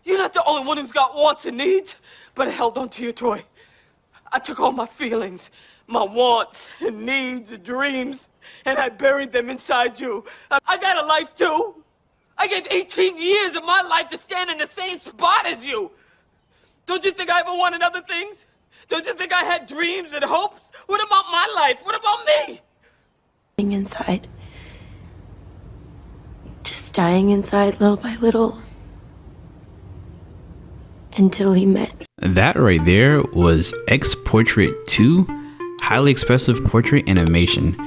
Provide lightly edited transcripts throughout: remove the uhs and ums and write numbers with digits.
You're not the only one who's got wants and needs, but I held on to your toy. I took all my feelings, my wants and needs and dreams, and I buried them inside you. I got a life too. I gave 18 years of my life to stand in the same spot as you. Don't you think I ever wanted other things? Don't you think I had dreams and hopes? What about my life? What about me? Inside. Just dying inside little by little. Until he met me. That right there was X Portrait 2, highly expressive portrait animation.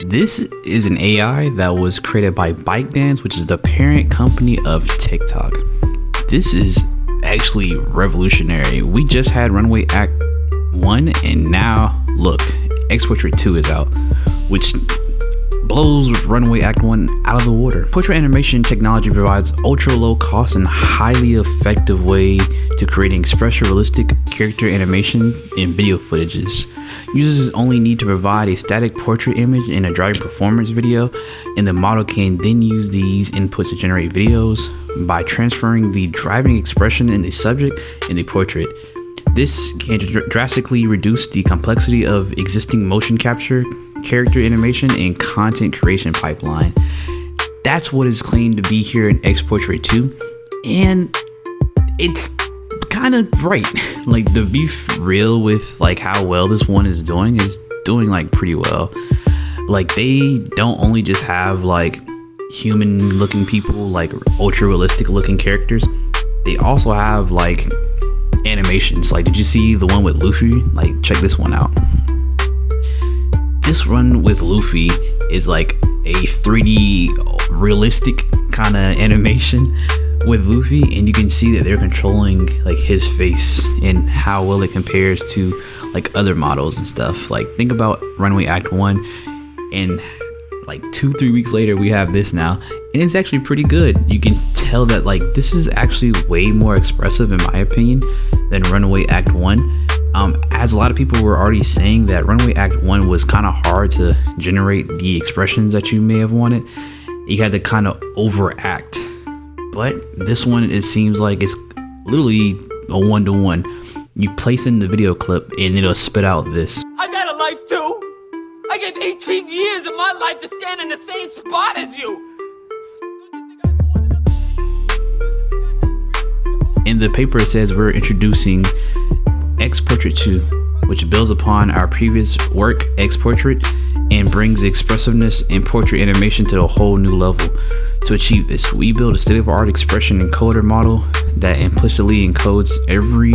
This is an AI that was created by ByteDance, which is the parent company of TikTok. This is actually revolutionary. We just had Runway Act 1 and now look, X Portrait 2 is out, which blows Runway Act 1 out of the water. Portrait animation technology provides ultra low cost and highly effective way to creating expressive realistic character animation in video footages. Users only need to provide a static portrait image in a driving performance video, and the model can then use these inputs to generate videos by transferring the driving expression in the subject in the portrait. This can drastically reduce the complexity of existing motion capture, character animation, and content creation pipeline. That's what is claimed to be here in X Portrait 2, and it's kind of right. Like, to be real with like how well this one is doing like pretty well. Like, they don't only just have like human looking people, like ultra realistic looking characters, they also have like animations. Like, did you see the one with Luffy? Like, check this one out. This one with Luffy is like a 3D realistic kind of animation with Luffy, and you can see that they're controlling like his face and how well it compares to like other models and stuff. Like, think about Runway Act 1, and like 2-3 weeks later we have this now, and it's actually pretty good. You can tell that like this is actually way more expressive in my opinion than Runway Act 1. As a lot of people were already saying that Runway Act 1 was kind of hard to generate the expressions that you may have wanted. You had to kind of overact, but this one, it seems like it's literally a one-to-one. You place in the video clip and it'll spit out this. I got a life too. I gave 18 years of my life to stand in the same spot as you. In the paper it says we're introducing X Portrait 2, which builds upon our previous work X Portrait and brings the expressiveness and portrait animation to a whole new level. To achieve this, we build a state-of-the-art expression encoder model that implicitly encodes every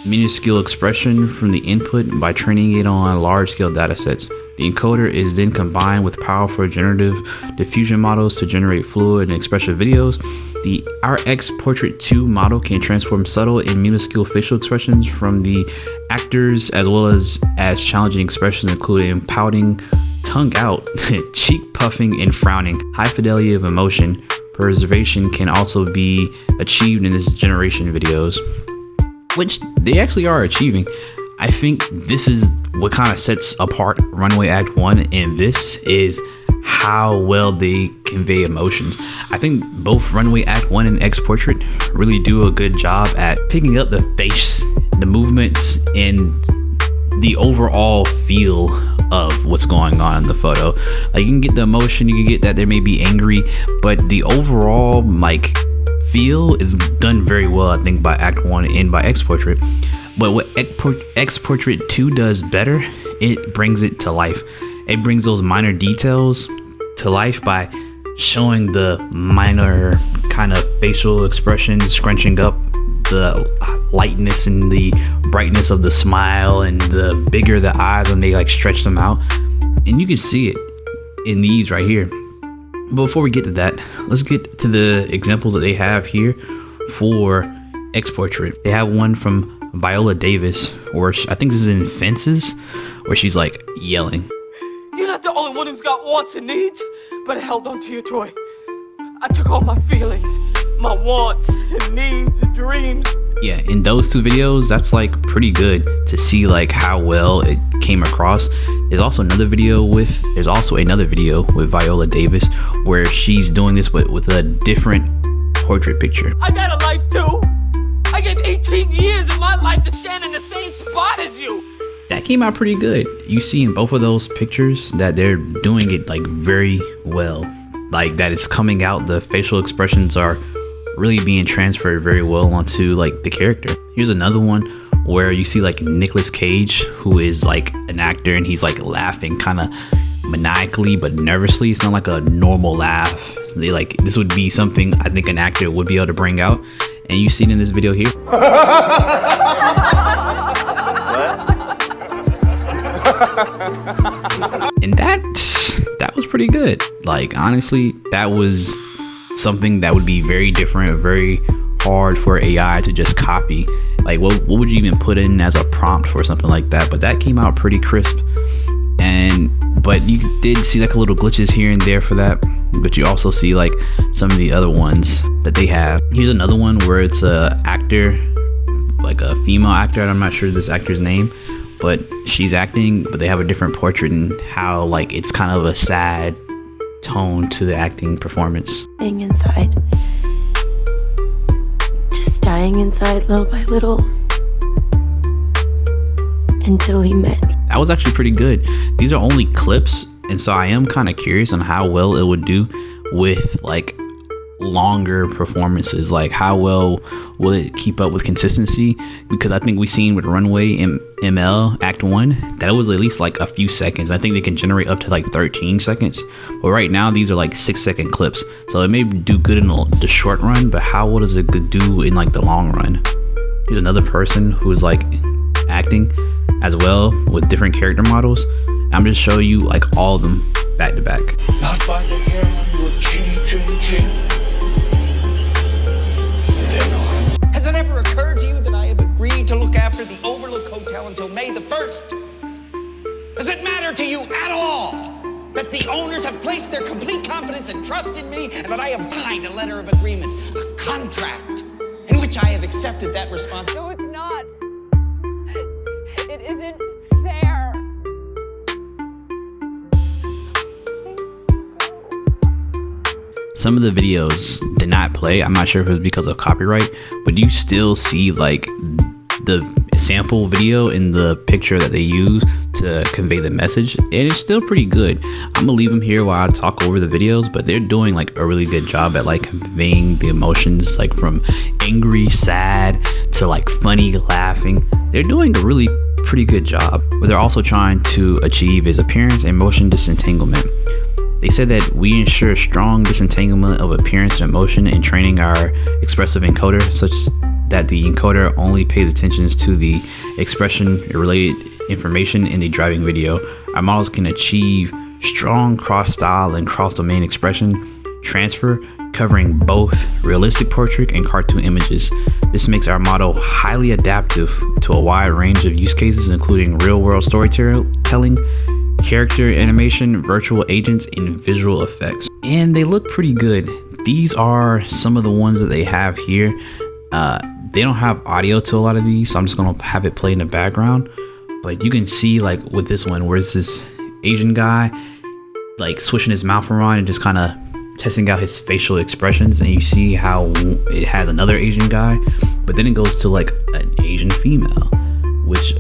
minuscule expression from the input by training it on large-scale datasets. The encoder is then combined with powerful generative diffusion models to generate fluid and expressive videos. Our X Portrait 2 model can transform subtle and minuscule facial expressions from the actors, as well as challenging expressions including pouting, tongue out, cheek puffing, and frowning. High fidelity of emotion preservation can also be achieved in this generation videos, which they actually are achieving. I think this is what kind of sets apart Runway Act 1, and this is how well they convey emotions. I think both Runway Act 1 and X Portrait really do a good job at picking up the face, the movements, and the overall feel of what's going on in the photo. Like, you can get the emotion, you can get that they may be angry, but the overall like feel is done very well, I think, by Act 1 and by X Portrait. But what X Portrait 2 does better, it brings it to life. It brings those minor details to life by showing the minor kind of facial expressions, scrunching up the lightness and the brightness of the smile, and the bigger the eyes when they like stretch them out. And you can see it in these right here. But before we get to that, let's get to the examples that they have here for X Portrait. They have one from Viola Davis, or I think this is in Fences, where she's like yelling. You're not the only one who's got wants and needs, but I held on to your toy. I took all my feelings, my wants and needs and dreams. Yeah, in those two videos, that's like pretty good to see like how well it came across. There's also another video with Viola Davis where she's doing this with a different portrait picture. I got a life life too. I gave 18 years of my life to stand in the same spot as you. That came out pretty good. You see in both of those pictures that they're doing it like very well. Like that it's coming out, the facial expressions are really being transferred very well onto like the character. Here's another one where you see like Nicolas Cage, who is like an actor, and he's like laughing kind of maniacally but nervously. It's not like a normal laugh. So they like, this would be something I think an actor would be able to bring out, and you see it in this video here. And that was pretty good. Like honestly, that was something that would be very different, very hard for AI to just copy. Like what would you even put in as a prompt for something like that? But that came out pretty crisp. But you did see like a little glitches here and there for that, but you also see like some of the other ones that they have. Here's another one where it's a actor, like a female actor, and I'm not sure this actor's name, but she's acting, but they have a different portrait and how like it's kind of a sad tone to the acting performance. Dying inside. Just dying inside little by little. Until he met me. That was actually pretty good. These are only clips, and so I am kind of curious on how well it would do with like longer performances. Like how well will it keep up with consistency? Because I think we've seen with Runway ML Act 1 that it was at least like a few seconds. I think they can generate up to like 13 seconds, but right now these are like 6-second clips, so it may do good in the short run, but how well does it do in like the long run? Here's another person who's like acting as well with different character models. I'm just showing you like all of them back to back. Not by the hair on your chin. Has it ever occurred to you that I have agreed to look after the Overlook Hotel until May the 1st? Does it matter to you at all that the owners have placed their complete confidence and trust in me, and that I have signed a letter of agreement, a contract, in which I have accepted that responsibility? No, it's not. It isn't fair. Some of the videos did not play. I'm not sure if it was because of copyright, but you still see like the sample video in the picture that they use to convey the message, and it's still pretty good. I'm gonna leave them here while I talk over the videos, but they're doing like a really good job at like conveying the emotions, like from angry, sad to like funny, laughing. They're doing a really pretty good job. What they're also trying to achieve is appearance and motion disentanglement. They said that we ensure strong disentanglement of appearance and emotion in training our expressive encoder, such that the encoder only pays attention to the expression related information in the driving video. Our models can achieve strong cross-style and cross-domain expression transfer, covering both realistic portrait and cartoon images. This makes our model highly adaptive to a wide range of use cases, including real-world storytelling, character animation, virtual agents, and visual effects. And they look pretty good. These are some of the ones that they have here. They don't have audio to a lot of these, so I'm just gonna have it play in the background. But you can see like with this one where it's this Asian guy like swishing his mouth around and just kind of testing out his facial expressions, and you see how it has another Asian guy, but then it goes to like an Asian female, which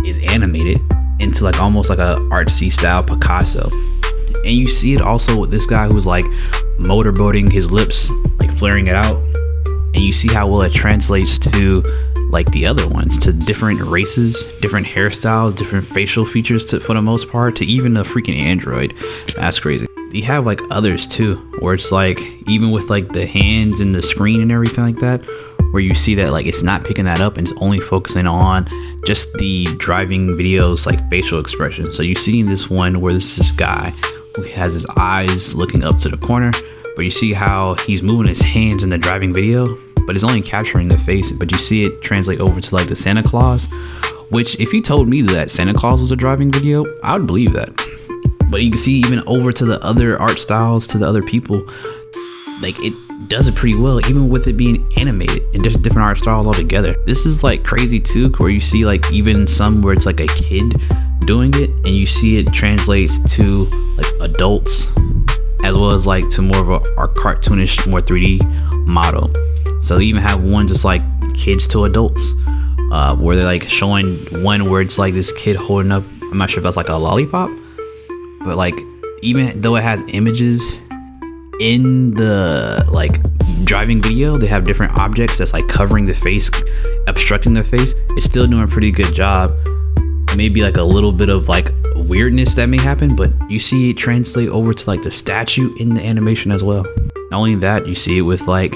is animated into like almost like a artsy style Picasso. And you see it also with this guy who's like motorboating his lips, like flaring it out, and you see how well it translates to like the other ones, to different races, different hairstyles, different facial features for the most part, to even a freaking android. That's crazy. You have like others too, where it's like even with like the hands and the screen and everything like that, where you see that like it's not picking that up and it's only focusing on just the driving videos like facial expression. So you see in this one where this guy who has his eyes looking up to the corner, but you see how he's moving his hands in the driving video, but it's only capturing the face, but you see it translate over to like the Santa Claus, which if you told me that Santa Claus was a driving video, I would believe that. But you can see even over to the other art styles, to the other people, like it does it pretty well, even with it being animated and just different art styles altogether. This is like crazy too, where you see like even some where it's like a kid doing it, and you see it translates to like adults, as well as like to more of a cartoonish, more 3D model. So they even have one just like kids to adults, where they're like showing one where it's like this kid holding up, I'm not sure if that's like a lollipop, but like even though it has images in the like driving video, they have different objects that's like covering the face, obstructing the face. It's still doing a pretty good job. Maybe like a little bit of like weirdness that may happen, but you see it translate over to like the statue in the animation as well. Not only that, you see it with like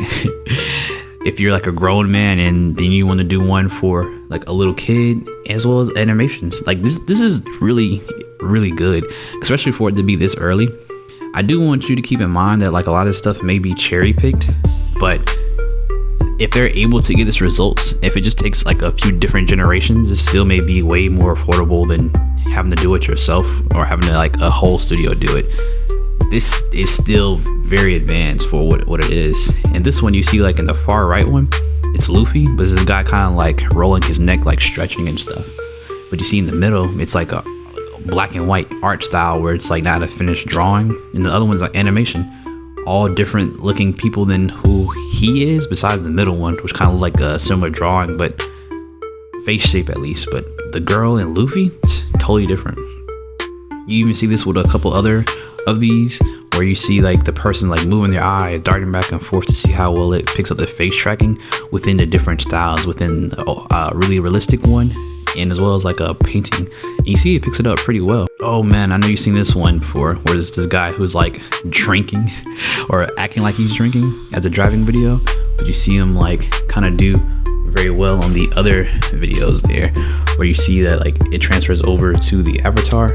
if you're like a grown man and then you want to do one for like a little kid, as well as animations. Like this is really good, especially for it to be this early. I do want you to keep in mind that like a lot of stuff may be cherry picked, but if they're able to get this results, if it just takes like a few different generations, it still may be way more affordable than having to do it yourself or having to like a whole studio do it. This is still very advanced for what it is. And this one you see like in the far right one, it's Luffy, but this is a guy kind of like rolling his neck, like stretching and stuff. But you see in the middle, it's like a black and white art style where it's like not a finished drawing, and the other one's like animation. All different looking people than who he is, besides the middle one, which kind of like a similar drawing, but face shape at least. But the girl and Luffy, it's totally different. You even see this with a couple other of these, where you see like the person like moving their eyes, darting back and forth to see how well it picks up the face tracking within the different styles, within a really realistic one, and as well as like a painting. And you see it picks it up pretty well. Oh man, I know you've seen this one before, where there's this guy who's like drinking or acting like he's drinking as a driving video, but you see him like kind of do very well on the other videos there, where you see that like it transfers over to the avatar,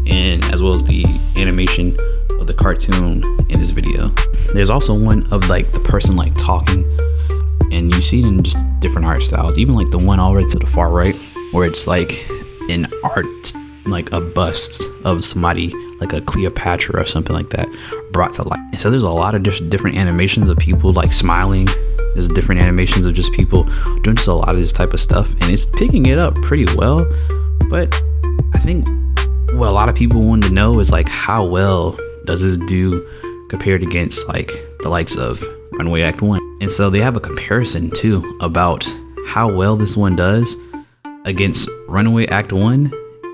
and as well as the animation of the cartoon in this video. There's also one of like the person like talking, and you see it in just different art styles. Even like the one all the way to the far right, where it's like an art, like a bust of somebody, like a Cleopatra or something like that, brought to life. And so there's a lot of different animations of people like smiling. There's different animations of just people doing just a lot of this type of stuff, and it's picking it up pretty well. But I think what a lot of people want to know is like, how well does this do compared against like the likes of Runway Act 1? And so they have a comparison too about how well this one does against Runway Act 1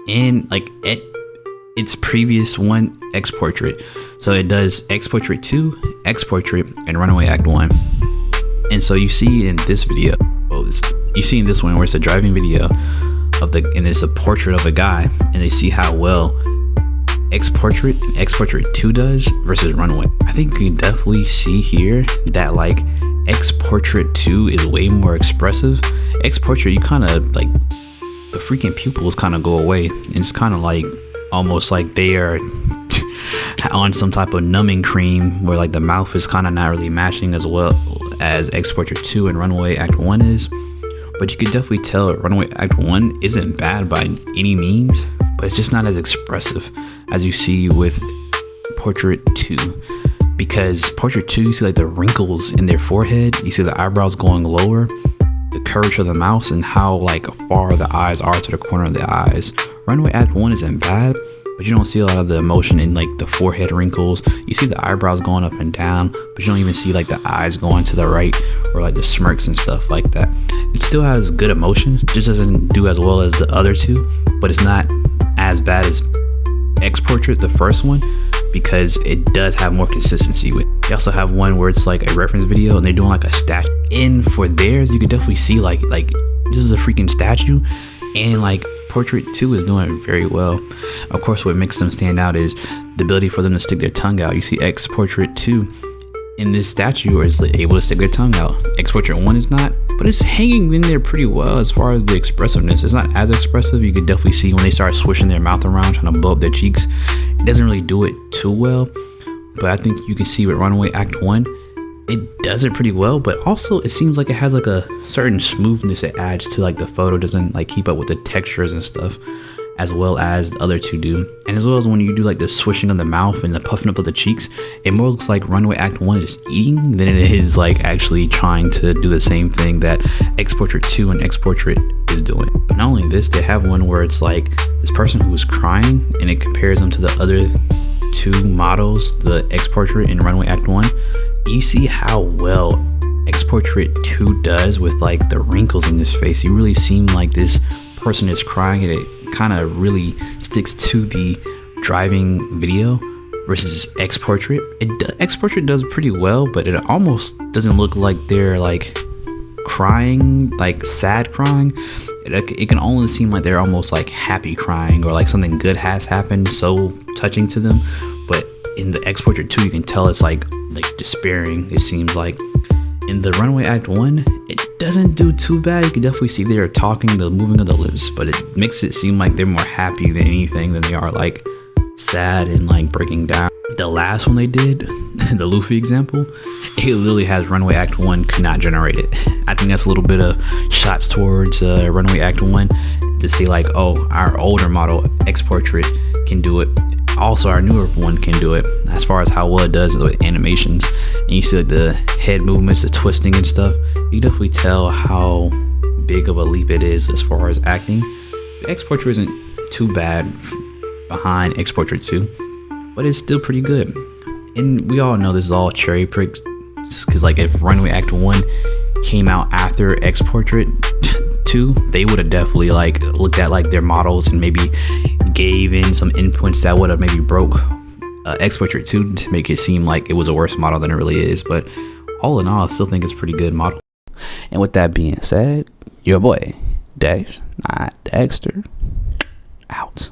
and like its previous one, X Portrait. So it does X Portrait 2, X Portrait, and Runaway Act 1. And so you see in this video, you see in this one where it's a driving video of and it's a portrait of a guy, and they see how well X Portrait and X Portrait 2 does versus Runway. I think you can definitely see here that like X Portrait 2 is way more expressive. X Portrait, you kind of like the freaking pupils kind of go away, and it's kind of like almost like they are on some type of numbing cream, where like the mouth is kind of not really matching as well as X Portrait 2 and Runway Act 1 is. But you could definitely tell Runway Act 1 isn't bad by any means, but it's just not as expressive as you see with Portrait 2. Because Portrait 2, you see like the wrinkles in their forehead, you see the eyebrows going lower, the curvature of the mouth, and how like far the eyes are to the corner of the eyes. Runway Act 1 isn't bad, but you don't see a lot of the emotion in like the forehead wrinkles. You see the eyebrows going up and down, but you don't even see like the eyes going to the right, or like the smirks and stuff like that. It still has good emotion, just doesn't do as well as the other two, but it's not as bad as X Portrait, the first one, because it does have more consistency with it. They also have one where it's like a reference video, and they're doing like a statue. And for theirs, you could definitely see like this is a freaking statue, and like Portrait 2 is doing very well. Of course, what makes them stand out is the ability for them to stick their tongue out. You see X Portrait 2 in this statue is able to stick their tongue out. X Portrait 1 is not, but it's hanging in there pretty well as far as the expressiveness. It's not as expressive. You could definitely see when they start swishing their mouth around, trying to blow up their cheeks. It doesn't really do it too well, but I think you can see with Runway Act 1, it does it pretty well, but also it seems like it has like a certain smoothness it adds to like the photo. Doesn't like keep up with the textures and stuff as well as the other two do. And as well as when you do like the swishing of the mouth and the puffing up of the cheeks, it more looks like Runway Act 1 is eating than it is like actually trying to do the same thing that X Portrait 2 and X Portrait is doing. But not only this, they have one where it's like this person who is crying, and it compares them to the other two models, the X Portrait and Runway Act 1. You see how well X Portrait 2 does with like the wrinkles in his face. You really seem like this person is crying, and it kind of really sticks to the driving video versus X Portrait. X Portrait does pretty well, but it almost doesn't look like they're like crying, like sad crying. It can only seem like they're almost like happy crying, or like something good has happened, so touching to them. But in the X Portrait 2, you can tell it's like despairing, it seems like. In the Runaway Act 1, it doesn't do too bad. You can definitely see they're talking, the moving of the lips, but it makes it seem like they're more happy than anything, than they are like sad and like breaking down. The last one they did, the Luffy example, it literally has Runaway Act 1 could not generate it. I think that's a little bit of shots towards Runaway Act 1 to see like, oh, our older model X Portrait can do it. Also, our newer one can do it as far as how well it does with animations. And you see like the head movements, the twisting and stuff. You definitely tell how big of a leap it is as far as acting. The X Portrait isn't too bad behind X Portrait 2, but it's still pretty good. And we all know this is all cherry picks, because like if Runaway Act 1 came out after X Portrait 2, they would have definitely like looked at like their models and maybe gave in some inputs that would have maybe broke X Portrait 2 to make it seem like it was a worse model than it really is. But all in all, I still think it's a pretty good model. And with that being said, your boy Dex, not Dexter, out.